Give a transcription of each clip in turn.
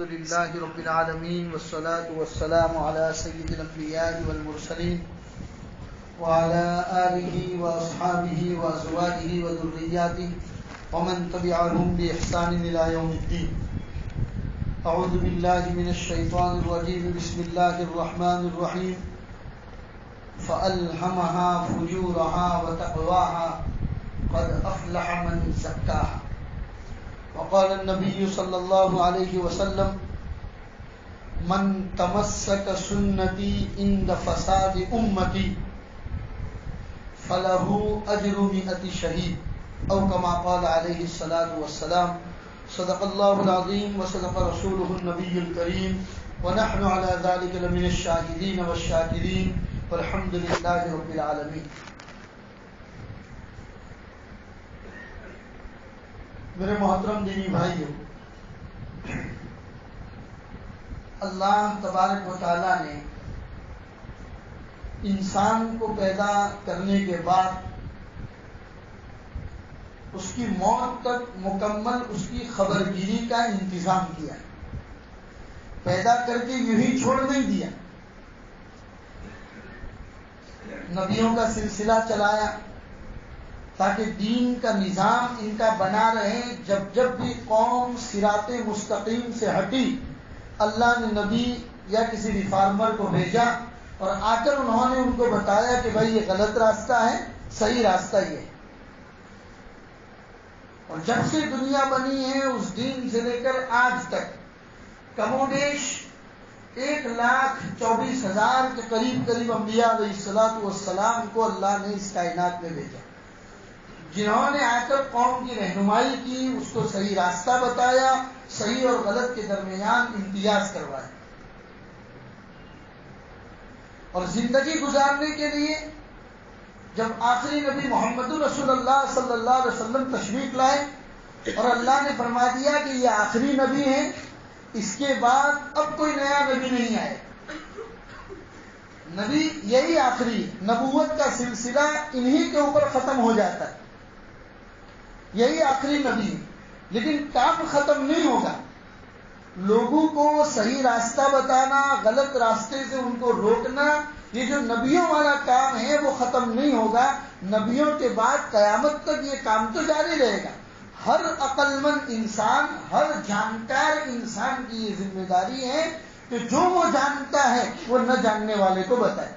الحمد لله رب العالمين والصلاة والسلام على سيد الأنبياء والمرسلين وعلى آله وأصحابه وأزواجه وذرياته ومن تبعهم بإحسان إلى يوم الدين. أعوذ بالله من الشيطان الرجيم. بسم الله الرحمن الرحيم. فألهمها فجورها وتقواها قد أفلح من زكاها. وقال النبي صلى الله عليه وسلم: من تمسك سنتي عند فساد أمتي فله أجر 100 شهيد أو كما قال عليه الصلاة والسلام. صدق الله العظيم وصدق رسوله النبي الكريم ونحن على ذلك لمن الشاهدين والشاكرين والحمد لله رب العالمين. میرے محترم دینی بھائیوں، اللہ تبارک و تعالیٰ نے انسان کو پیدا کرنے کے بعد اس کی موت تک مکمل اس کی خبرگیری کا انتظام کیا. پیدا کر کے یوں ہی چھوڑ نہیں دیا، نبیوں کا سلسلہ چلایا تاکہ دین کا نظام ان کا بنا رہے. جب بھی قوم صراط مستقیم سے ہٹی، اللہ نے نبی یا کسی ریفارمر کو بھیجا اور آ کر انہوں نے ان کو بتایا کہ بھائی یہ غلط راستہ ہے، صحیح راستہ یہ ہے. اور جب سے دنیا بنی ہے اس دن سے لے کر آج تک کم و بیش 1,24,000 کے قریب انبیاء علیہ السلام کو اللہ نے اس کائنات میں بھیجا، جنہوں نے آ کر قوم کی رہنمائی کی، اس کو صحیح راستہ بتایا، صحیح اور غلط کے درمیان امتیاز کروایا. اور زندگی گزارنے کے لیے جب آخری نبی محمد رسول اللہ صلی اللہ علیہ وسلم تشریف لائے اور اللہ نے فرما دیا کہ یہ آخری نبی ہیں، اس کے بعد اب کوئی نیا نبی نہیں آئے. نبی یہی آخری ہے، نبوت کا سلسلہ انہی کے اوپر ختم ہو جاتا ہے، یہی آخری نبی ہے. لیکن کام ختم نہیں ہوگا، لوگوں کو صحیح راستہ بتانا، غلط راستے سے ان کو روکنا، یہ جو نبیوں والا کام ہے وہ ختم نہیں ہوگا. نبیوں کے بعد قیامت تک یہ کام تو جاری رہے گا. ہر عقل مند انسان، ہر جانکار انسان کی یہ ذمہ داری ہے کہ جو وہ جانتا ہے وہ نہ جاننے والے کو بتائے.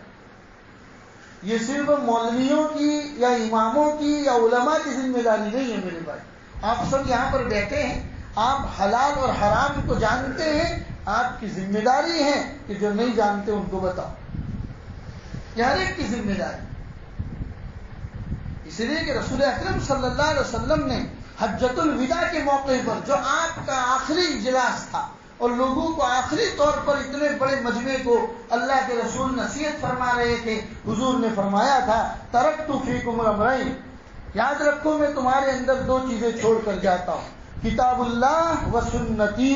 یہ صرف مولویوں کی یا اماموں کی یا علماء کی ذمہ داری نہیں ہے. میرے بھائی، آپ سب یہاں پر بیٹھے ہیں، آپ حلال اور حرام کو جانتے ہیں، آپ کی ذمہ داری ہے کہ جو نہیں جانتے ان کو بتاؤ. یہ ہر ایک کی ذمہ داری. اس لیے کہ رسول اکرم صلی اللہ علیہ وسلم نے حجۃ الوداع کے موقع پر، جو آپ کا آخری اجلاس تھا اور لوگوں کو آخری طور پر اتنے بڑے مجمع کو اللہ کے رسول نصیحت فرما رہے تھے، حضور نے فرمایا تھا: ترکت فیکم امرین، یاد رکھو میں تمہارے اندر 2 چیزیں چھوڑ کر جاتا ہوں، کتاب اللہ و سنتی،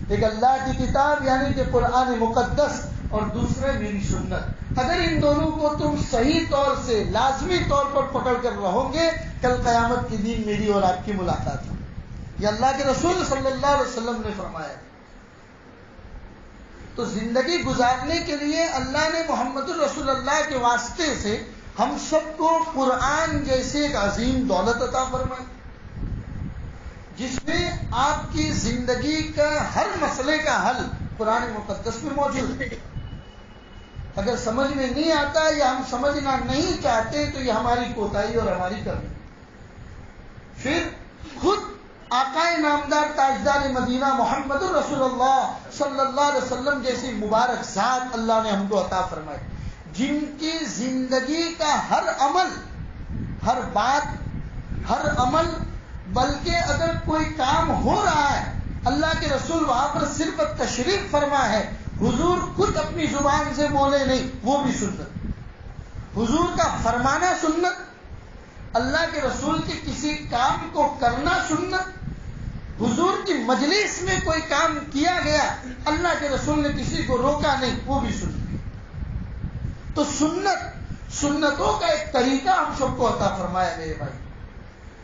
ایک اللہ کی کتاب یعنی کہ قرآن مقدس، اور دوسرے میری سنت. اگر ان دونوں کو تم صحیح طور سے لازمی طور پر پکڑ کر رہو گے، کل قیامت کے دن میری اور آپ کی ملاقات ہے. یہ اللہ کے رسول صلی اللہ علیہ وسلم نے فرمایا. تو زندگی گزارنے کے لیے اللہ نے محمد الرسول اللہ کے واسطے سے ہم سب کو قرآن جیسے ایک عظیم دولت عطا فرمائی، جس میں آپ کی زندگی کا ہر مسئلے کا حل قرآن مقدس میں موجود ہے. اگر سمجھ میں نہیں آتا یا ہم سمجھنا نہیں چاہتے تو یہ ہماری کوتاہی اور ہماری کمی. پھر خود آقا نامدار تاجدار مدینہ محمد رسول اللہ صلی اللہ علیہ وسلم جیسی مبارک ذات اللہ نے ہم کو عطا فرمائی، جن کی زندگی کا ہر عمل، ہر بات، ہر عمل، بلکہ اگر کوئی کام ہو رہا ہے اللہ کے رسول وہاں پر صرف تشریف فرما ہے، حضور خود اپنی زبان سے بولے نہیں، وہ بھی سنت. حضور کا فرمانا سنت، اللہ کے رسول کے کسی کام کو کرنا سنت، حضور کی مجلس میں کوئی کام کیا گیا اللہ کے رسول نے کسی کو روکا نہیں، وہ بھی سنت. تو سنتوں کا ایک طریقہ ہم سب کو عطا فرمایا میرے بھائی.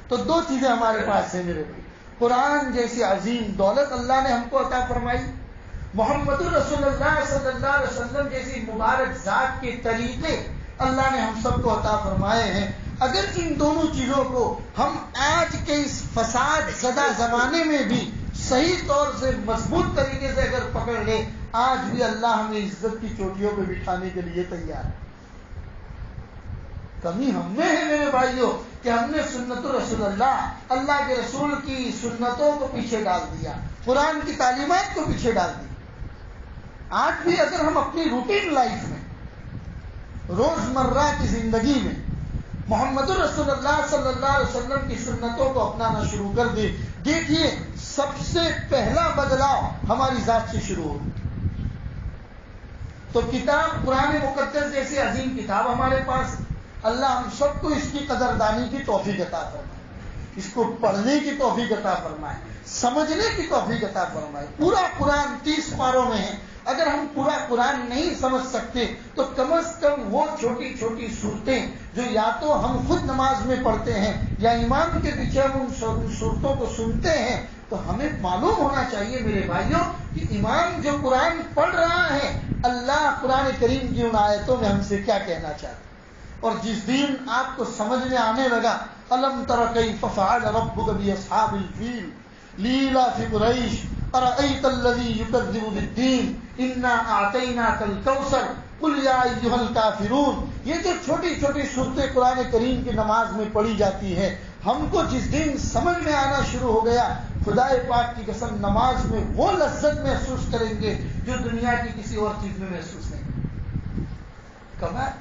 تو 2 چیزیں ہمارے پاس ہیں میرے بھائی. قرآن جیسی عظیم دولت اللہ نے ہم کو عطا فرمائی، محمد رسول اللہ صلی اللہ علیہ وسلم جیسی مبارک ذات کے طریقے اللہ نے ہم سب کو عطا فرمائے ہیں. اگر ان دونوں چیزوں کو ہم آج کے اس فساد زدہ زمانے میں بھی صحیح طور سے مضبوط طریقے سے اگر پکڑ لیں، آج بھی اللہ ہمیں عزت کی چوٹیوں پہ بٹھانے کے لیے تیار ہے. کمی ہم میں ہے میرے بھائیوں کہ ہم نے سنت رسول اللہ کے رسول کی سنتوں کو پیچھے ڈال دیا، قرآن کی تعلیمات کو پیچھے ڈال دیا. آج بھی اگر ہم اپنی روٹین لائف میں، روزمرہ کی زندگی میں محمد رسول اللہ صلی اللہ علیہ وسلم کی سنتوں کو اپنانا شروع کر دیں، دیکھیے سب سے پہلا بدلاؤ ہماری ذات سے شروع ہوگا. تو کتاب قرآن مقدس جیسی عظیم کتاب ہمارے پاس، اللہ ہم سب کو اس کی قدردانی کی توفیق عطا فرمائے، اس کو پڑھنے کی توفیق عطا فرمائے، سمجھنے کی توفیق عطا فرمائے. پورا قرآن 30 پاروں میں ہے. اگر ہم پورا قرآن نہیں سمجھ سکتے تو کم از کم وہ چھوٹی چھوٹی صورتیں جو یا تو ہم خود نماز میں پڑھتے ہیں یا امام کے پیچھے ہم ان صورتوں کو سنتے ہیں، تو ہمیں معلوم ہونا چاہیے میرے بھائیوں کہ امام جو قرآن پڑھ رہا ہے، اللہ قرآن کریم کی ان آیتوں میں ہم سے کیا کہنا چاہتا ہے. اور جس دن آپ کو سمجھ میں آنے لگا الم تر کیف فعل ربک باصحاب الفیل لیلاف قریش ارأیت الذی یکذب بالدین انا اعطیناک الکوثر قل یا ایھا الکافرون، یہ جو چھوٹی چھوٹی صورتیں قرآن کریم کی نماز میں پڑھی جاتی ہے، ہم کو جس دن سمجھ میں آنا شروع ہو گیا، خدا پاک کی قسم نماز میں وہ لذت محسوس کریں گے جو دنیا کی کسی اور چیز میں محسوس نہیں.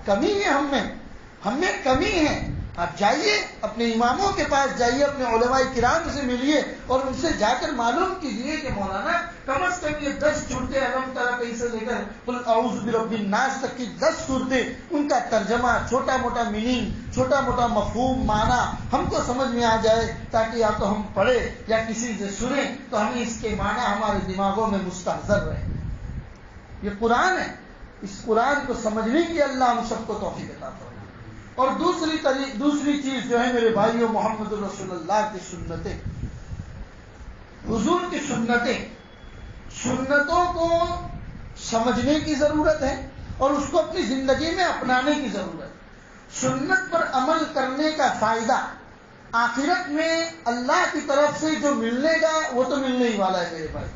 کمی ہے ہم میں کمی ہے. آپ جائیے اپنے اماموں کے پاس جائیے، اپنے علماء کرام سے ملیے اور ان سے جا کر معلوم کیجیے کہ مولانا کم از کم یہ 10 صورتیں الم تر کہیں سے لے کر قل اعوذ برب الناس تک کی 10 صورتیں، ان کا ترجمہ، چھوٹا موٹا میننگ، چھوٹا موٹا مفہوم، معنی ہم کو سمجھ میں آ جائے، تاکہ یا تو ہم پڑھیں یا کسی سے سنیں تو ہمیں اس کے معنی ہمارے دماغوں میں مستحضر رہے. یہ قرآن ہے، اس قرآن کو سمجھنے کی اللہ ہم سب کو توفیق عطا فرمائے. اور دوسری چیز جو ہے میرے بھائیوں، محمد رسول اللہ کی سنتیں، حضور کی سنتیں، سنتوں کو سمجھنے کی ضرورت ہے اور اس کو اپنی زندگی میں اپنانے کی ضرورت ہے. سنت پر عمل کرنے کا فائدہ آخرت میں اللہ کی طرف سے جو ملنے گا وہ تو ملنے ہی والا ہے میرے بھائی.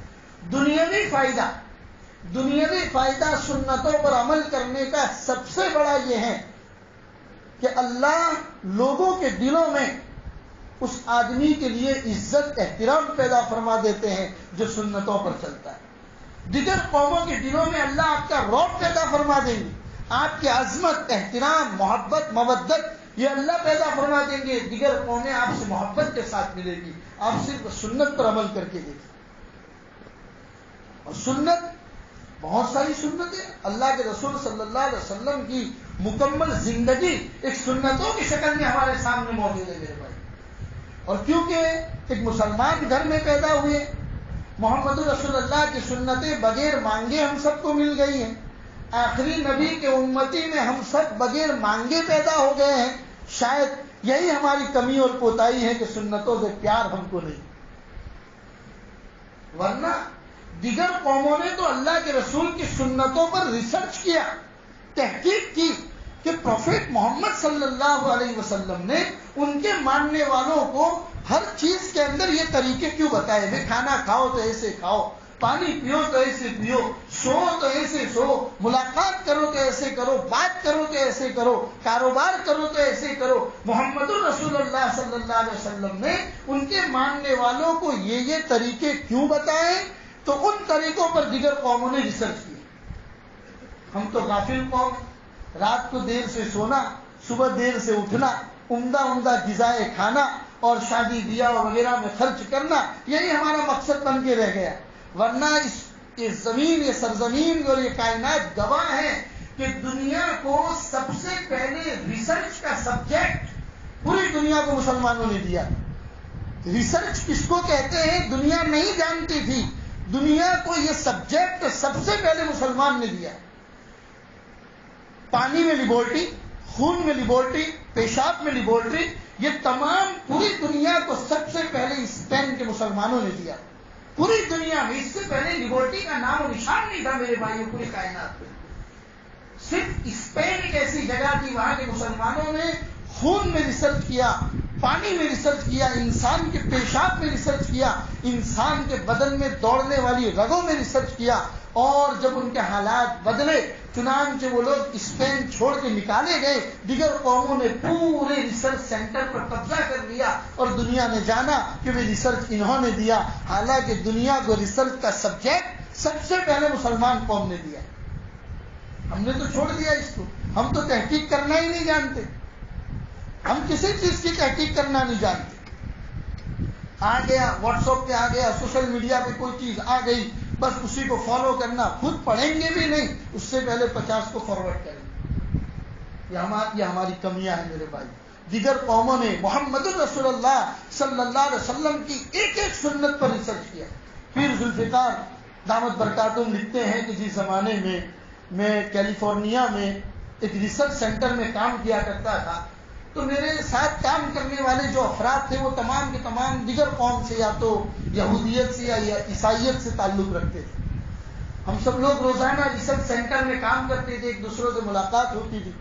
دنیاوی فائدہ سنتوں پر عمل کرنے کا سب سے بڑا یہ ہے کہ اللہ لوگوں کے دلوں میں اس آدمی کے لیے عزت احترام پیدا فرما دیتے ہیں جو سنتوں پر چلتا ہے. دیگر قوموں کے دلوں میں اللہ آپ کا رعب پیدا فرما دیں گے، آپ کی عظمت، احترام، محبت، مودت یہ اللہ پیدا فرما دیں گے. دیگر قومیں آپ سے محبت کے ساتھ ملے گی. آپ صرف سنت پر عمل کر کے دیکھیں. اور سنت بہت ساری سنتیں، اللہ کے رسول صلی اللہ علیہ وسلم کی مکمل زندگی ایک سنتوں کی شکل میں ہمارے سامنے موجود ہے میرے بھائی. اور کیونکہ ایک مسلمان گھر میں پیدا ہوئے، محمد رسول اللہ کی سنتیں بغیر مانگے ہم سب کو مل گئی ہیں. آخری نبی کے امتی میں ہم سب بغیر مانگے پیدا ہو گئے ہیں. شاید یہی ہماری کمی اور کوتاہی ہے کہ سنتوں سے پیار ہم کو نہیں. ورنہ دیگر قوموں نے تو اللہ کے رسول کی سنتوں پر ریسرچ کیا، تحقیق کی کہ پروفیٹ محمد صلی اللہ علیہ وسلم نے ان کے ماننے والوں کو ہر چیز کے اندر یہ طریقے کیوں بتائے. میں کھانا کھاؤ تو ایسے کھاؤ، پانی پیو تو ایسے پیو، سو تو ایسے سو، ملاقات کرو تو ایسے کرو، بات کرو تو ایسے کرو، کاروبار کرو تو ایسے کرو. محمد رسول اللہ صلی اللہ علیہ وسلم نے ان کے ماننے والوں کو یہ طریقے کیوں بتائے؟ تو ان طریقوں پر دیگر قوموں نے ریسرچ کی. ہم تو غافل قوم، رات کو دیر سے سونا، صبح دیر سے اٹھنا، عمدہ غذائیں کھانا اور شادی بیاہ وغیرہ میں خرچ کرنا، یہی ہمارا مقصد بن کے رہ گیا. ورنہ یہ زمین، یہ سرزمین اور یہ کائنات گواہ ہے کہ دنیا کو سب سے پہلے ریسرچ کا سبجیکٹ پوری دنیا کو مسلمانوں نے دیا. ریسرچ کس کو کہتے ہیں دنیا نہیں جانتی تھی. دنیا کو یہ سبجیکٹ سب سے پہلے مسلمان نے دیا. پانی میں لیبورٹری، خون میں لیبورٹری، پیشاب میں لیبورٹری، یہ تمام پوری دنیا کو سب سے پہلے اسپین کے مسلمانوں نے دیا. پوری دنیا میں اس سے پہلے لیبرٹی کا نام و نشان نہیں تھا میرے بھائیوں پوری کائنات میں. صرف اسپین ایک ایسی جگہ تھی وہاں کے مسلمانوں نے خون میں ریسرچ کیا, پانی میں ریسرچ کیا, انسان کے پیشاب میں ریسرچ کیا, انسان کے بدن میں دوڑنے والی رگوں میں ریسرچ کیا, اور جب ان کے حالات بدلے چنانچہ وہ لوگ اسپین چھوڑ کے نکالے گئے, دیگر قوموں نے پورے ریسرچ سینٹر پر قبضہ کر لیا اور دنیا نے جانا کہ وہ ریسرچ انہوں نے دیا, حالانکہ دنیا کو ریسرچ کا سبجیکٹ سب سے پہلے مسلمان قوم نے دیا. ہم نے تو چھوڑ دیا اس کو, ہم تو تحقیق کرنا ہی نہیں جانتے, ہم کسی چیز کی تحقیق کرنا نہیں جانتے. آ گیا واٹس ایپ پہ, آ گیا سوشل میڈیا پہ کوئی چیز آ گئی, بس اسی کو فالو کرنا, خود پڑھیں گے بھی نہیں, اس سے پہلے 50 کو فارورڈ کریں گے. یہ ہماری کمیاں ہیں میرے بھائی. دیگر قوموں نے محمد رسول اللہ صلی اللہ علیہ وسلم کی ایک ایک سنت پر ریسرچ کیا. پھر ذوالفقار دامت برکاتہم لکھتے ہیں کہ جس زمانے میں کیلیفورنیا میں ایک ریسرچ سینٹر میں کام کیا کرتا تھا, تو میرے ساتھ کام کرنے والے جو افراد تھے وہ تمام کے تمام دیگر قوم سے, یا تو یہودیت سے یا عیسائیت سے تعلق رکھتے تھے. ہم سب لوگ روزانہ ریسرچ سینٹر میں کام کرتے تھے, ایک دوسروں سے ملاقات ہوتی تھی.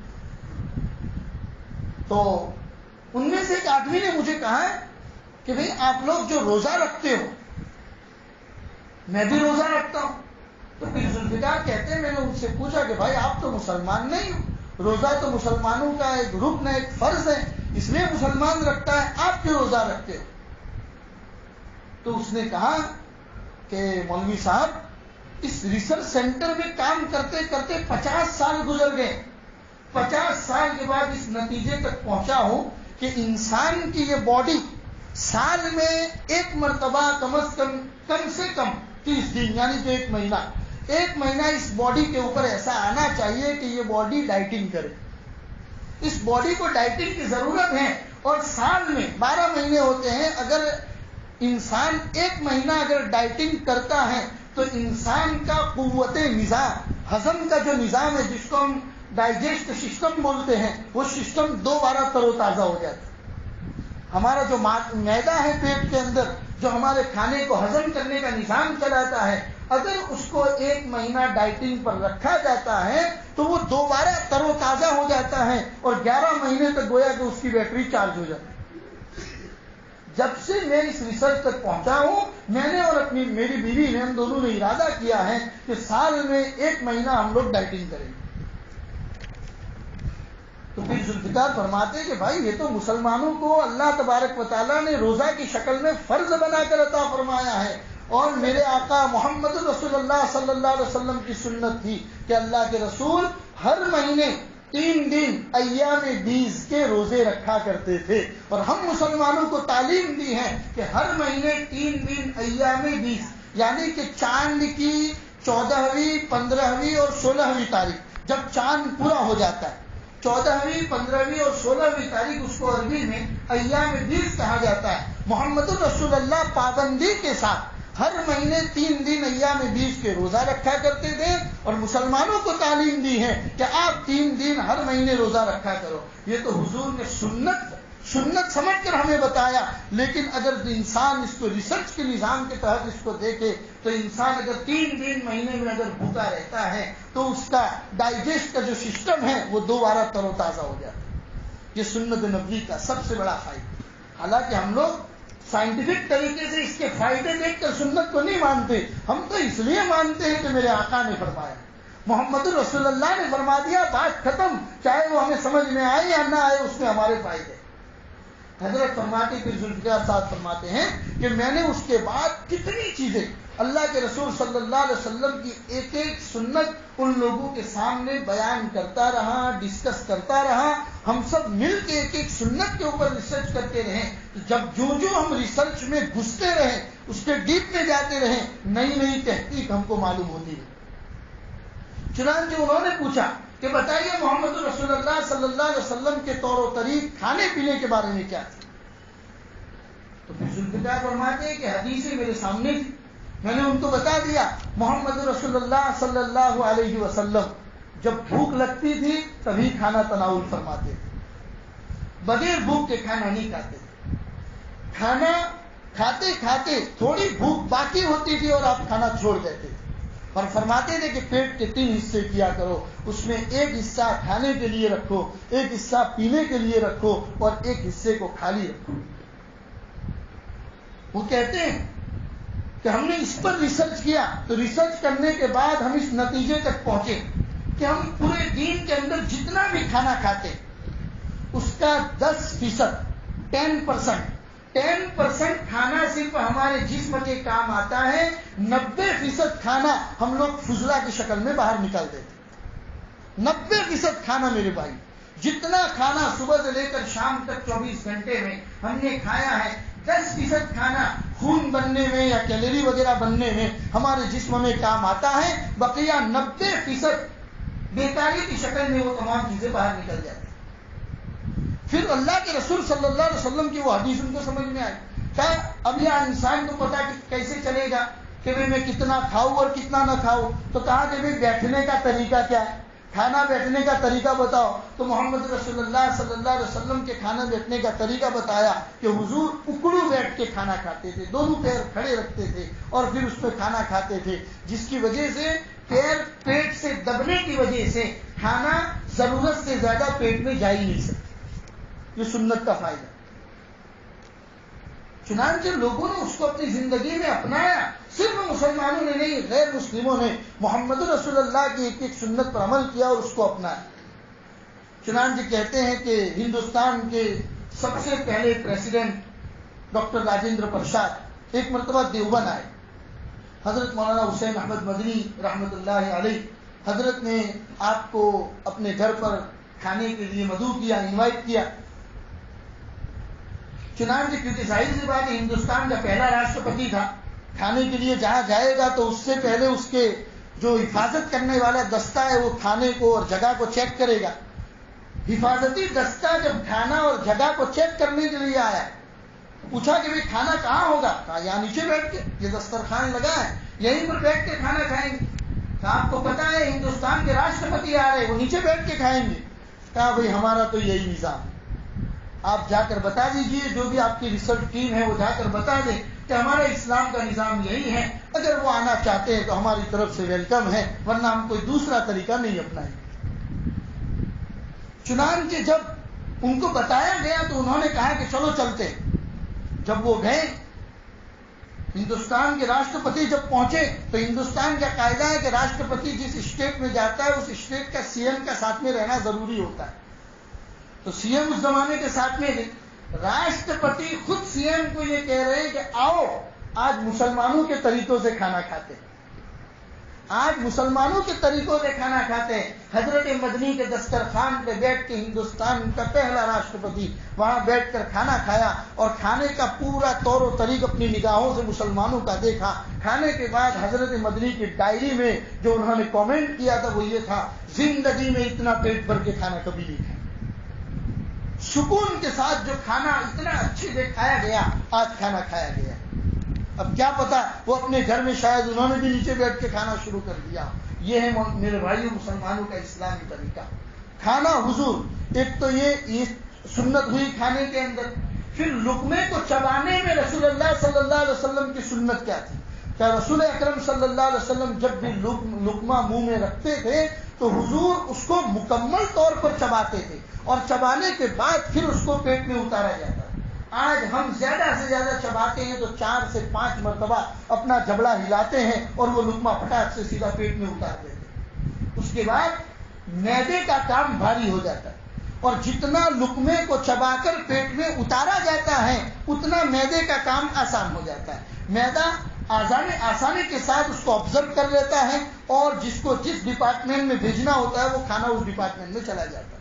تو ان میں سے ایک آدمی نے مجھے کہا کہ بھئی آپ لوگ جو روزہ رکھتے ہو, میں بھی روزہ رکھتا ہوں. تو پھر ذوالفقار کہتے ہیں میں نے ان سے پوچھا کہ بھائی آپ تو مسلمان نہیں ہو, روزہ تو مسلمانوں کا ایک رکن ہے, ایک فرض ہے, اس لیے مسلمان رکھتا ہے, آپ کیوں روزہ رکھتے ہو؟ تو اس نے کہا کہ مولوی صاحب اس ریسرچ سینٹر میں کام کرتے کرتے 50 سال گزر گئے. 50 سال کے بعد اس نتیجے تک پہنچا ہوں کہ انسان کی یہ باڈی سال میں ایک مرتبہ کم سے کم 30 دن یعنی کہ ایک مہینہ اس باڈی کے اوپر ایسا آنا چاہیے کہ یہ باڈی ڈائٹنگ کرے. اس باڈی کو ڈائٹنگ کی ضرورت ہے, اور سال میں 12 مہینے ہوتے ہیں. اگر انسان ایک مہینہ اگر ڈائٹنگ کرتا ہے تو انسان کا قوت نظام, ہضم کا جو نظام ہے جس کو ہم ڈائجسٹ سسٹم بولتے ہیں, وہ سسٹم دوبارہ تر و تازہ ہو جاتا ہے. ہمارا جو معدہ ہے پیٹ کے اندر, جو ہمارے کھانے کو ہضم کرنے کا نظام چلاتا ہے, اگر اس کو ایک مہینہ ڈائٹنگ پر رکھا جاتا ہے تو وہ دوبارہ تر و تازہ ہو جاتا ہے, اور 11 مہینے تک گویا کہ اس کی بیٹری چارج ہو جاتی ہے. جب سے میں اس ریسرچ تک پہنچا ہوں, میں نے اور میری بیوی نے, ہم دونوں نے ارادہ کیا ہے کہ سال میں ایک مہینہ ہم لوگ ڈائٹنگ کریں گے. تو پھر ذوالفقار فرماتے ہیں کہ بھائی یہ تو مسلمانوں کو اللہ تبارک و تعالیٰ نے روزہ کی شکل میں فرض بنا کر عطا فرمایا ہے, اور میرے آقا محمد رسول اللہ صلی اللہ علیہ وسلم کی سنت تھی کہ اللہ کے رسول ہر مہینے 3 دن ایام 20 کے روزے رکھا کرتے تھے, اور ہم مسلمانوں کو تعلیم دی ہے کہ ہر مہینے 3 دن ایام 20 یعنی کہ چاند کی 14ویں 15ویں اور 16ویں تاریخ, جب چاند پورا ہو جاتا ہے 14ویں 15ویں اور 16ویں تاریخ, اس کو عربی میں ایام 20 کہا جاتا ہے. محمد رسول اللہ پابندی کے ساتھ ہر مہینے 3 دن ایام 20 کے روزہ رکھا کرتے تھے, اور مسلمانوں کو تعلیم دی ہے کہ آپ 3 دن ہر مہینے روزہ رکھا کرو. یہ تو حضور نے سنت سمجھ کر ہمیں بتایا, لیکن اگر انسان اس کو ریسرچ کے نظام کے تحت اس کو دیکھے تو انسان اگر 3 دن مہینے میں اگر بھوکا رہتا ہے تو اس کا ڈائجسٹ کا جو سسٹم ہے وہ دوبارہ تر و تازہ ہو جاتا ہے. یہ سنت نبوی کا سب سے بڑا فائدہ. حالانکہ ہم لوگ سائنٹیفک طریقے سے اس کے فائدے دیکھ کر سنت کو نہیں مانتے, ہم تو اس لیے مانتے ہیں کہ میرے آقا نے فرمایا, محمد رسول اللہ نے فرما دیا, بات ختم, چاہے وہ ہمیں سمجھ میں آئے یا نہ آئے اس میں ہمارے فائدے. حضرت فرماتے پھر ذوالفقار صاحب فرماتے ہیں کہ میں نے اس کے بعد کتنی چیزیں اللہ کے رسول صلی اللہ علیہ وسلم کی ایک ایک سنت ان لوگوں کے سامنے بیان کرتا رہا, ڈسکس کرتا رہا. ہم سب مل کے ایک ایک سنت کے اوپر ریسرچ کرتے رہے. جب جو ہم ریسرچ میں گھستے رہے, اس کے ڈیپ میں جاتے رہے, نئی نئی تحقیق ہم کو معلوم ہوتی ہے. چنانچہ انہوں نے پوچھا کہ بتائیے محمد رسول اللہ صلی اللہ علیہ وسلم کے طور و طریق کھانے پینے کے بارے میں کیا تھا؟ تو پھر ذوالفقار فرماتے ہیں کہ حدیثیں میرے سامنے تھی, میں نے ان کو بتا دیا. محمد رسول اللہ صلی اللہ علیہ وسلم جب بھوک لگتی تھی تبھی کھانا تناول فرماتے تھے, بغیر بھوک کے کھانا نہیں کھاتے تھے. کھانا کھاتے کھاتے تھوڑی بھوک باقی ہوتی تھی اور آپ کھانا چھوڑ دیتے تھے. اور فرماتے تھے کہ پیٹ کے 3 حصے کیا کرو، اس میں ایک حصہ کھانے کے لیے رکھو، ایک حصہ پینے کے لیے رکھو اور ایک حصے کو خالی رکھو. وہ کہتے ہیں کہ ہم نے اس پر ریسرچ کیا، تو ریسرچ کرنے کے بعد ہم اس نتیجے تک پہنچے کہ ہم پورے دن کے اندر جتنا بھی کھانا کھاتے اس کا 10%، 10% کھانا صرف ہمارے جسم کے کام آتا ہے، 90% کھانا ہم لوگ فضلہ کی شکل میں باہر نکال دیتے. 90% کھانا میرے بھائی، جتنا کھانا صبح سے لے کر شام تک 24 گھنٹے میں ہم نے کھایا ہے، 10% کھانا خون بننے میں یا کیلوری وغیرہ بننے میں ہمارے جسم میں کام آتا ہے، بقیہ 90% بیکاری کی شکل میں وہ تمام چیزیں باہر نکل جاتی ہیں. پھر اللہ کے رسول صلی اللہ علیہ وسلم کی وہ حدیث ان کو سمجھ میں آئی. کیا اب یہ انسان کو پتا کہ کیسے چلے گا کہ میں کتنا کھاؤں اور کتنا نہ کھاؤں؟ تو کہا کہ بھائی بیٹھنے کا طریقہ کیا ہے، کھانا بیٹھنے کا طریقہ بتاؤ. تو محمد رسول اللہ صلی اللہ علیہ وسلم کے کھانا بیٹھنے کا طریقہ بتایا کہ حضور اکڑو بیٹھ کے کھانا کھاتے تھے، دونوں پیر کھڑے رکھتے تھے اور پھر اس پہ کھانا کھاتے تھے، جس کی وجہ سے پیر پیٹ سے دبنے کی وجہ سے کھانا ضرورت سے زیادہ پیٹ میں جا ہی نہیں سکتا. یہ سنت کا فائدہ. چنانچہ لوگوں نے اس کو اپنی زندگی میں اپنایا. صرف مسلمانوں نے نہیں، غیر مسلموں نے محمد رسول اللہ کی ایک ایک سنت پر عمل کیا اور اس کو اپنایا. چنانچہ کہتے ہیں کہ ہندوستان کے سب سے پہلے پریزیڈنٹ ڈاکٹر راجندر پرساد ایک مرتبہ دیوبند آئے. حضرت مولانا حسین احمد مدنی رحمۃ اللہ علیہ حضرت نے آپ کو اپنے گھر پر کھانے کے لیے مدعو کیا، انوائٹ کیا. چنانچہ کیونکہ ظاہر سی بات ہے ہندوستان کا پہلا راشٹرپتی تھا، کھانے کے لیے جہاں جائے گا تو اس سے پہلے اس کے جو حفاظت کرنے والا دستہ ہے وہ کھانے کو اور جگہ کو چیک کرے گا. حفاظتی دستہ جب کھانا اور جگہ کو چیک کرنے کے لیے آیا، پوچھا کہ بھائی کھانا کہاں ہوگا؟ کہا یہاں نیچے بیٹھ کے، یہ دسترخوان لگا ہے، یہیں پر بیٹھ کے کھانا کھائیں گے. کہا آپ کو پتا ہے ہندوستان کے راشٹرپتی آ رہے، وہ نیچے بیٹھ کے کھائیں گے. کہا بھائی ہمارا تو یہی نظام ہے، آپ جا کر بتا دیجئے، جو بھی آپ کی ریسرچ ٹیم ہے وہ جا کر بتا دے کہ ہمارے اسلام کا نظام یہی ہے، اگر وہ آنا چاہتے ہیں تو ہماری طرف سے ویلکم ہے، ورنہ ہم کوئی دوسرا طریقہ نہیں اپنائیں. چنانچہ جب ان کو بتایا گیا تو انہوں نے کہا کہ چلو چلتے. جب وہ گئے، ہندوستان کے راشٹرپتی جب پہنچے تو ہندوستان کا قاعدہ ہے کہ راشٹرپتی جس اسٹیٹ میں جاتا ہے اس اسٹیٹ کا سی ایم کا ساتھ میں رہنا ضروری ہوتا ہے. تو سی ایم اس زمانے کے ساتھ میں گئے. راشٹرپتی خود سی ایم کو یہ کہہ رہے ہیں کہ آؤ آج مسلمانوں کے طریقوں سے کھانا کھاتے ہیں، آج مسلمانوں کے طریقوں سے کھانا کھاتے ہیں. حضرت مدنی کے دسترخوان پہ بیٹھ کے ہندوستان کا پہلا راشٹرپتی وہاں بیٹھ کر کھانا کھایا اور کھانے کا پورا طور و طریق اپنی نگاہوں سے مسلمانوں کا دیکھا. کھانے کے بعد حضرت مدنی کی ڈائری میں جو انہوں نے کامنٹ کیا تھا وہ یہ تھا، زندگی میں اتنا پیٹ بھر کے کھانا کبھی نہیں کھایا. سکون کے ساتھ جو کھانا اتنا اچھے سے کھایا گیا، آج کھانا کھایا گیا. اب کیا پتا وہ اپنے گھر میں شاید انہوں نے بھی نیچے بیٹھ کے کھانا شروع کر دیا. یہ ہے میرے بھائیوں مسلمانوں کا اسلامی طریقہ. کھانا حضور ایک تو یہ سنت ہوئی کھانے کے اندر. پھر لقمے کو چبانے میں رسول اللہ صلی اللہ علیہ وسلم کی سنت کیا تھی؟ کیا رسول اکرم صلی اللہ علیہ وسلم جب بھی لقمہ منہ میں رکھتے تھے تو حضور اس کو مکمل طور پر چباتے تھے اور چبانے کے بعد پھر اس کو پیٹ میں اتارا جاتا. آج ہم زیادہ سے زیادہ چباتے ہیں تو 4 سے 5 مرتبہ اپنا جبڑا ہلاتے ہیں اور وہ لقمہ پٹاخ سے سیدھا پیٹ میں اتار دیتے ہیں. اس کے بعد معدے کا کام بھاری ہو جاتا ہے اور جتنا لقمے کو چبا کر پیٹ میں اتارا جاتا ہے اتنا معدے کا کام آسان ہو جاتا ہے. معدہ آسانی کے ساتھ اس کو آبزرو کر لیتا ہے اور جس کو جس ڈپارٹمنٹ میں بھیجنا ہوتا ہے وہ کھانا اس ڈپارٹمنٹ میں چلا جاتا ہے.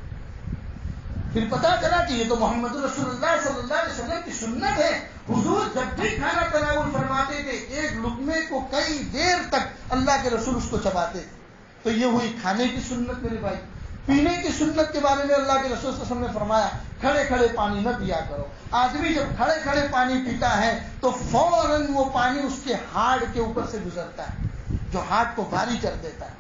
پھر پتا چلا کہ یہ تو محمد رسول اللہ صلی اللہ علیہ وسلم کی سنت ہے. حضور جب بھی کھانا تناول فرماتے تھے ایک لقمے کو کئی دیر تک اللہ کے رسول اس کو چباتے تھے. تو یہ ہوئی کھانے کی سنت میرے بھائی. پینے کی سنت کے بارے میں اللہ کے رسول صلی اللہ علیہ وسلم نے فرمایا کھڑے کھڑے پانی نہ پیا کرو. آدمی جب کھڑے کھڑے پانی پیتا ہے تو فوراً وہ پانی اس کے ہارٹ کے اوپر سے گزرتا ہے جو ہارٹ کو بھاری کر دیتا ہے.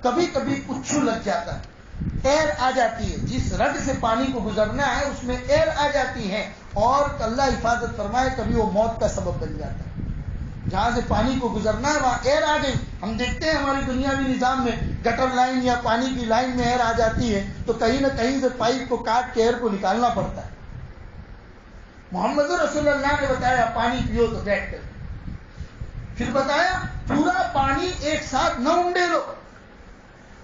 کبھی کبھی پچھو لگ جاتا ہے. ایئر آ جاتی ہے، جس رگ سے پانی کو گزرنا ہے اس میں ایئر آ جاتی ہے، اور اللہ حفاظت فرمائے کبھی وہ موت کا سبب بن جاتا ہے۔ جہاں سے پانی کو گزرنا ہے وہاں ایئر آ گئی۔ ہم دیکھتے ہیں ہماری دنیاوی نظام میں گٹر لائن یا پانی کی لائن میں ایئر آ جاتی ہے تو کہیں نہ کہیں سے پائپ کو کاٹ کے ایئر کو نکالنا پڑتا ہے۔ محمد رسول اللہ نے بتایا پانی پیو تو بیٹھ کر، پھر بتایا پورا پانی ایک ساتھ نہ انڈیلو،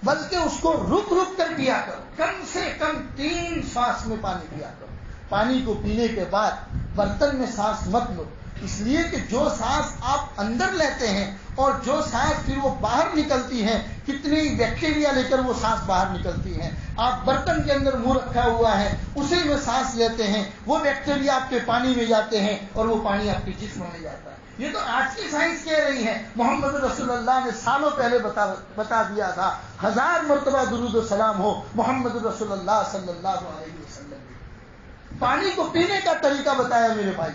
بلکہ اس کو رک رک کر پیا کرو، کم سے کم 3 سانس میں پانی پیا کرو۔ پانی کو پینے کے بعد برتن میں سانس مت لو، اس لیے کہ جو سانس آپ اندر لیتے ہیں اور جو سانس پھر وہ باہر نکلتی ہے، کتنی بیکٹیریا لے کر وہ سانس باہر نکلتی ہیں۔ آپ برتن کے اندر منہ رکھا ہوا ہے، اسی میں سانس لیتے ہیں، وہ بیکٹیریا آپ کے پانی میں جاتے ہیں اور وہ پانی آپ کے جسم میں جاتا ہے۔ یہ تو آج کی سائنس کہہ رہی ہے، محمد رسول اللہ نے سالوں پہلے بتا دیا تھا۔ 1000 مرتبہ درود و سلام ہو محمد رسول اللہ صلی اللہ علیہ وسلم۔ پانی کو پینے کا طریقہ بتایا میرے بھائی،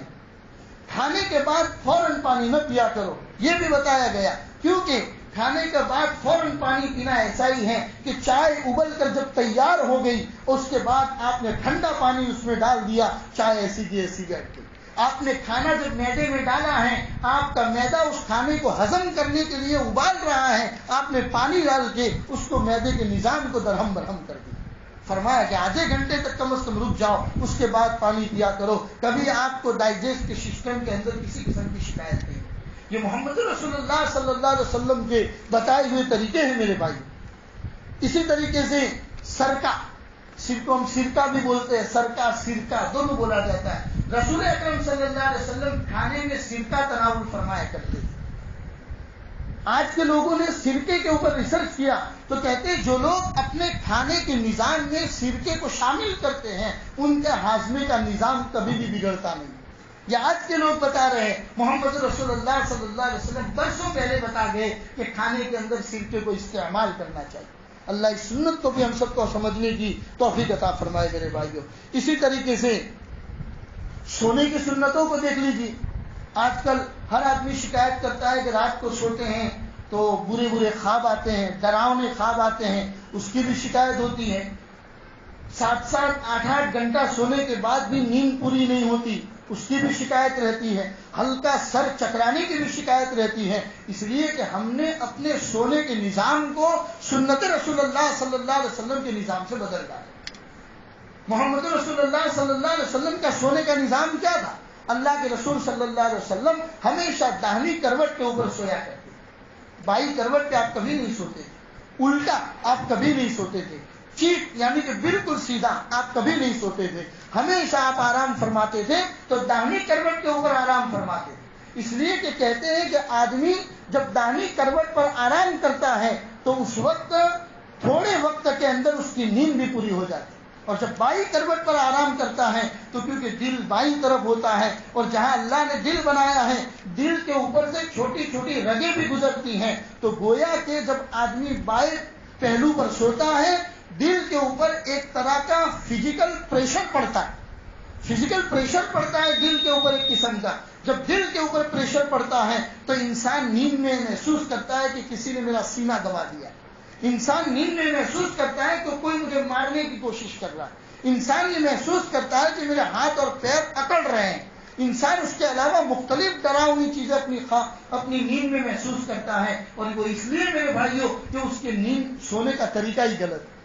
کھانے کے بعد فوراً پانی نہ پیا کرو، یہ بھی بتایا گیا، کیونکہ کھانے کے بعد فوراً پانی پینا ایسا ہی ہے کہ چائے ابل کر جب تیار ہو گئی اس کے بعد آپ نے ٹھنڈا پانی اس میں ڈال دیا، چائے ایسی کی ایسی بیٹھ گئی۔ آپ نے کھانا جب میدے میں ڈالا ہے، آپ کا میدا اس کھانے کو ہضم کرنے کے لیے ابال رہا ہے، آپ نے پانی ڈال کے اس کو میدے کے نظام کو درہم برہم کر دیا۔ فرمایا کہ آدھے گھنٹے تک کم از کم رک جاؤ، اس کے بعد پانی پیا کرو، کبھی آپ کو ڈائجسٹ کے سسٹم کے اندر کسی قسم کی شکایت نہیں۔ یہ محمد رسول اللہ صلی اللہ علیہ وسلم کے بتائے ہوئے طریقے ہیں میرے بھائی۔ اسی طریقے سے سرکہ، کو ہم سرکہ بھی بولتے ہیں، سرکہ سرکہ دونوں بولا جاتا ہے۔ رسول اکرم صلی اللہ علیہ وسلم کھانے میں سرکہ تناول فرمایا کرتے تھے۔ آج کے لوگوں نے سرکے کے اوپر ریسرچ کیا تو کہتے ہیں جو لوگ اپنے کھانے کے نظام میں سرکے کو شامل کرتے ہیں ان کا ہاضمے کا نظام کبھی بھی بگڑتا نہیں۔ یہ آج کے لوگ بتا رہے ہیں، محمد رسول اللہ صلی اللہ علیہ وسلم برسوں پہلے بتا گئے کہ کھانے کے اندر سرکے کو استعمال کرنا چاہیے۔ اللہ اس سنت کو بھی ہم سب کو سمجھنے کی توفیق عطا فرمائے میرے بھائیوں۔ اسی طریقے سے سونے کی سنتوں کو دیکھ لیجیے۔ آج کل ہر آدمی شکایت کرتا ہے کہ رات کو سوتے ہیں تو برے برے خواب آتے ہیں، ڈراؤنے خواب آتے ہیں، اس کی بھی شکایت ہوتی ہے۔ 7 8 گھنٹہ سونے کے بعد بھی نیند پوری نہیں ہوتی، اس کی بھی شکایت رہتی ہے۔ ہلکا سر چکرانے کی بھی شکایت رہتی ہے، اس لیے کہ ہم نے اپنے سونے کے نظام کو سنت رسول اللہ صلی اللہ علیہ وسلم کے نظام سے بدل ڈالا۔ محمد رسول اللہ صلی اللہ علیہ وسلم کا سونے کا نظام کیا تھا؟ اللہ کے رسول صلی اللہ علیہ وسلم ہمیشہ داہنی کروٹ کے اوپر سویا کرتے، بائیں کروٹ پہ آپ کبھی نہیں سوتے تھے، الٹا آپ کبھی نہیں سوتے تھے، چیٹ یعنی کہ بالکل سیدھا آپ کبھی نہیں سوتے تھے، ہمیشہ آپ آرام فرماتے تھے تو داہنی کروٹ کے اوپر آرام فرماتے تھے۔ اس لیے کہ کہتے ہیں کہ آدمی جب داہنی کروٹ پر آرام کرتا ہے تو اس وقت تھوڑے وقت کے اندر اس کی نیند بھی پوری ہو جاتی ہے، اور جب بائیں کروٹ پر آرام کرتا ہے تو کیونکہ دل بائیں طرف ہوتا ہے اور جہاں اللہ نے دل بنایا ہے دل کے اوپر سے چھوٹی چھوٹی رگیں بھی گزرتی ہیں، تو گویا کہ جب آدمی بائیں پہلو پر سوتا ہے دل کے اوپر ایک طرح کا فزیکل پریشر پڑتا ہے، فزیکل پریشر پڑتا ہے دل کے اوپر ایک قسم کا۔ جب دل کے اوپر پریشر پڑتا ہے تو انسان نیند میں محسوس کرتا ہے کہ کسی نے میرا سینہ دبا دیا، انسان نیند میں محسوس کرتا ہے کہ کوئی مجھے مارنے کی کوشش کر رہا ہے، انسان یہ محسوس کرتا ہے کہ میرے ہاتھ اور پیر اکڑ رہے ہیں، انسان اس کے علاوہ مختلف ڈراؤنی چیزیں اپنی نیند میں محسوس کرتا ہے، اور وہ اس لیے میرے بھائیوں کہ اس کے نیند سونے کا طریقہ ہی غلط ہے۔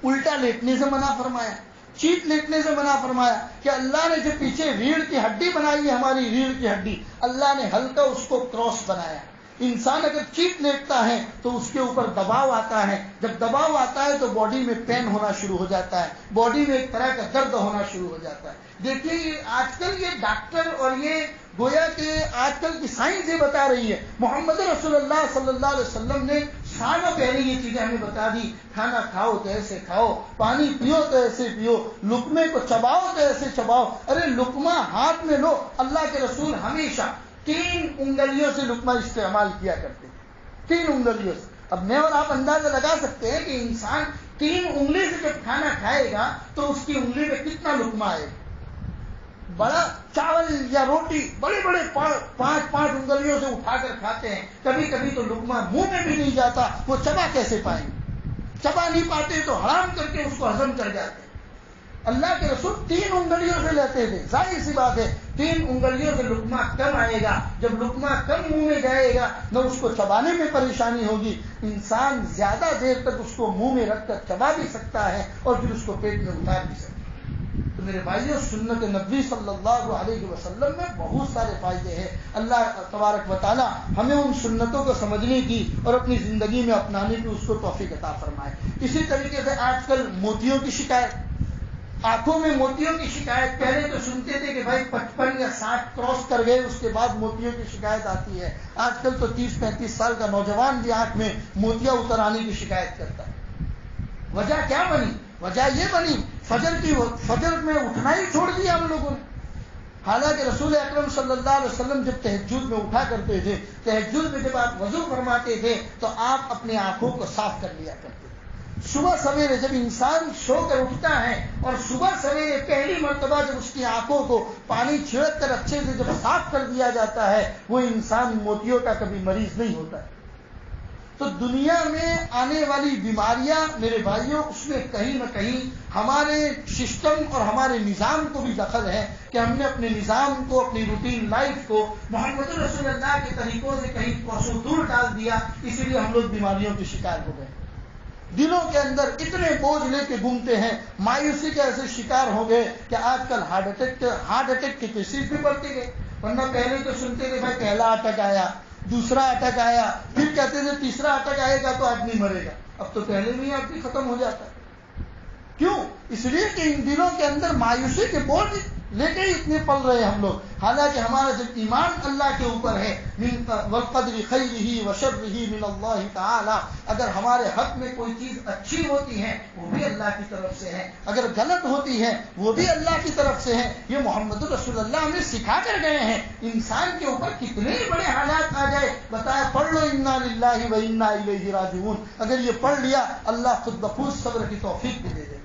الٹا لیٹنے سے منع فرمایا، چیٹ لیٹنے سے منع فرمایا کہ اللہ نے جو پیچھے ریڑھ کی ہڈی بنائی ہے، ہماری ریڑھ کی ہڈی، اللہ نے ہلکا اس کو کراس بنایا۔ انسان اگر چیٹ لیٹتا ہے تو اس کے اوپر دباؤ آتا ہے، جب دباؤ آتا ہے تو باڈی میں پین ہونا شروع ہو جاتا ہے، باڈی میں ایک طرح کا درد ہونا شروع ہو جاتا ہے۔ دیکھیے یہ آج کل یہ ڈاکٹر اور یہ گویا کہ آج کل کی سائنس یہ بتا رہی ہے، محمد رسول اللہ صلی اللہ علیہ وسلم نے سالوں پہلے یہ چیزیں ہمیں بتا دی، کھانا کھاؤ تو ایسے کھاؤ، پانی پیو تو ایسے پیو، لقمے کو چباؤ تو ایسے چباؤ۔ ارے لقمہ ہاتھ میں لو، اللہ کے رسول ہمیشہ 3 انگلیوں سے لقمہ استعمال کیا کرتے، 3 انگلیوں سے۔ اب میں اور آپ اندازہ لگا سکتے ہیں کہ انسان 3 انگلی سے جب کھانا کھائے گا تو اس کی انگلی میں کتنا لقمہ آئے گا۔ بڑا چاول یا روٹی بڑے بڑے 5 انگلیوں سے اٹھا کر کھاتے ہیں، کبھی کبھی تو لقمہ منہ میں بھی نہیں جاتا، وہ چبا کیسے پائیں گے؟ چبا نہیں پاتے تو حرام کر کے اس کو ہضم کر جاتے. اللہ کے رسول 3 انگلیوں سے لیتے تھے. ظاہر سی بات ہے 3 انگلیوں سے لقمہ کم آئے گا. جب لقمہ کم منہ میں جائے گا نہ اس کو چبانے میں پریشانی ہوگی. انسان زیادہ دیر تک اس کو منہ میں رکھ کر چبا بھی سکتا ہے اور پھر اس کو پیٹ میں اتار بھی سکتا ہے. تو میرے بھائیوں سنت نبوی صلی اللہ علیہ وسلم میں بہت سارے فائدے ہیں. اللہ تبارک و تعالی ہمیں ان سنتوں کو سمجھنے کی اور اپنی زندگی میں اپنانے کی اس کو توفیق عطا فرمائے. اسی طریقے سے آج کل موتیوں کی شکایت, آنکھوں میں موتیوں کی شکایت. پہلے تو سنتے تھے کہ بھائی 55 یا 60 کراس کر گئے اس کے بعد موتیوں کی شکایت آتی ہے. آج کل تو 30-35 سال کا نوجوان بھی آنکھ میں موتیاں اتر آنے کی شکایت کرتا ہے. وجہ کیا بنی؟ وجہ یہ بنی فجر میں اٹھنا ہی چھوڑ دیا ہم لوگوں نے. حالانکہ رسول اکرم صلی اللہ علیہ وسلم جب تہجد میں اٹھا کرتے تھے, تہجد میں جب آپ وضو فرماتے تھے تو آپ اپنی آنکھوں کو صاف کر لیا کرتے تھے. صبح سویرے جب انسان سو کر اٹھتا ہے اور صبح سویرے پہلی مرتبہ جب اس کی آنکھوں کو پانی چھڑک کر اچھے سے جب صاف کر دیا جاتا ہے وہ انسان موتیوں کا کبھی مریض نہیں ہوتا ہے. تو دنیا میں آنے والی بیماریاں میرے بھائیوں اس میں کہیں نہ کہیں ہمارے سسٹم اور ہمارے نظام کو بھی دخل ہے کہ ہم نے اپنے نظام کو, اپنی روٹین لائف کو محمد رسول اللہ کے طریقوں سے کہیں کوسوں دور ڈال دیا. اسی لیے ہم لوگ بیماریوں کی شکار ہو گئے. دلوں کے اندر اتنے بوجھ لے کے گھومتے ہیں, مایوسی کے ایسے شکار ہو گئے کہ آج کل ہارٹ اٹیک کے کیسز بھی بڑھتے گئے. ورنہ پہلے تو سنتے تھے بھائی پہلا اٹیک آیا, دوسرا اٹیک آیا, پھر کہتے تھے تیسرا اٹیک آئے گا تو آدمی مرے گا. اب تو پہلے میں ہی آدمی ختم ہو جاتا ہے. کیوں؟ اس لیے کہ ان دلوں کے اندر مایوسی کے بوجھ لے کے ہی اتنے پل رہے ہم لوگ. حالانکہ ہمارا جب ایمان اللہ کے اوپر ہے, والقدر خیرہ وشرہ من اللہ تعالی, اگر ہمارے حق میں کوئی چیز اچھی ہوتی ہے وہ بھی اللہ کی طرف سے ہے, اگر غلط ہوتی ہے وہ بھی اللہ کی طرف سے ہے. یہ محمد رسول اللہ ہمیں سکھا کر گئے ہیں. انسان کے اوپر کتنے ہی بڑے حالات آ جائے, بتایا پڑھ لو انا للہ و انا الیہ راجعون, اگر یہ پڑھ لیا اللہ خود بخود صبر کی توفیق بھی دے دیتا ہے.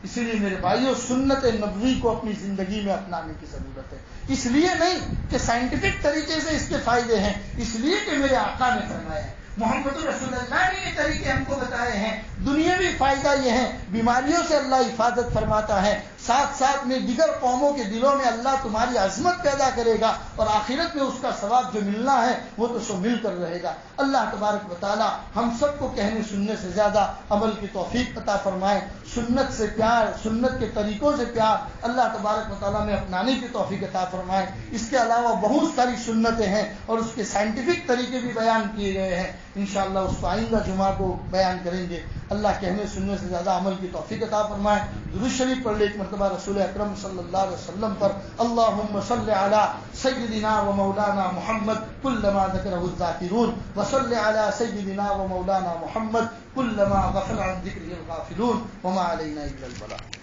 اسی لیے میرے بھائیوں سنت نبوی کو اپنی زندگی میں اپنانے کی ضرورت ہے. اس لیے نہیں کہ سائنٹیفک طریقے سے اس کے فائدے ہیں, اس لیے کہ میرے آقا نے فرمایا ہے, محمد رسول اللہ نے یہ طریقے ہم کو بتائے ہیں. دنیاوی فائدہ یہ ہے بیماریوں سے اللہ حفاظت فرماتا ہے, ساتھ ساتھ میں دیگر قوموں کے دلوں میں اللہ تمہاری عظمت پیدا کرے گا اور آخرت میں اس کا ثواب جو ملنا ہے وہ تو سو مل کر رہے گا. اللہ تبارک و تعالی ہم سب کو کہنے سننے سے زیادہ عمل کی توفیق عطا فرمائے. سنت سے پیار, سنت کے طریقوں سے پیار اللہ تبارک و تعالی میں اپنانے کی توفیق عطا فرمائے. اس کے علاوہ بہت ساری سنتیں ہیں اور اس کے سائنٹیفک طریقے بھی بیان کیے گئے ہیں. انشاءاللہ اس کو آئندہ جمعہ کو بیان کریں گے. اللہ کہنے سننے سے زیادہ عمل کی توفیق عطا فرمائے. درود شریف پڑھ لے ایک مرتبہ رسول اکرم صلی اللہ علیہ وسلم پر. اللہم صل علی سیدنا و مولانا محمد کلما ذکرہ الذاکرون وصل علی سیدنا و مولانا محمد کلما غفل عن ذکرہ الغافلون وما علینا الا البلاغ.